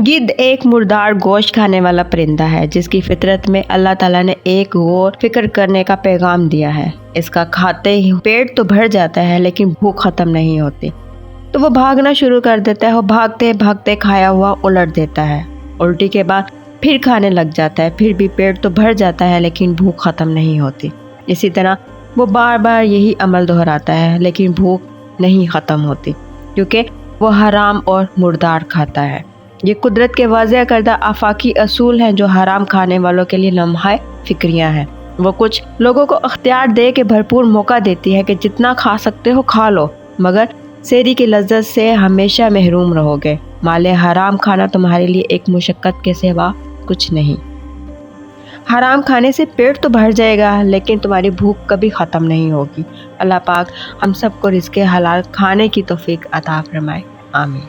गिद्ध एक मुर्दार गोश्त खाने वाला परिंदा है जिसकी फितरत में अल्लाह ताला ने एक गौर फिक्र करने का पैगाम दिया है। इसका खाते ही पेट तो भर जाता है लेकिन भूख खत्म नहीं होती। तो वो भागना शुरू कर देता है। वो भागते भागते खाया हुआ उलट देता है। उल्टी के बाद फिर खाने लग जाता है। फिर भी पेट तो भर जाता है लेकिन भूख खत्म नहीं होती। इसी तरह वो बार बार यही अमल दोहराता है लेकिन भूख नहीं खत्म होती, क्योंकि वो हराम और मुर्दार खाता है। ये कुदरत के वाज़ेह करदा आफाकी असूल हैं जो हराम खाने वालों के लिए लम्हा फिक्रियाँ हैं। वो कुछ लोगों को अख्तियार दे के भरपूर मौका देती है कि जितना खा सकते हो खा लो, मगर सेरी की लज्जत से हमेशा महरूम रहोगे। माले हराम खाना तुम्हारे लिए एक मुशक्क़त के सिवा कुछ नहीं। हराम खाने से पेट तो भर जाएगा लेकिन तुम्हारी भूख कभी ख़त्म नहीं होगी। अल्लाह पाक हम सबको रिज़्क़े हलाल खाने की तौफ़ीक अता फरमाए। आमीन।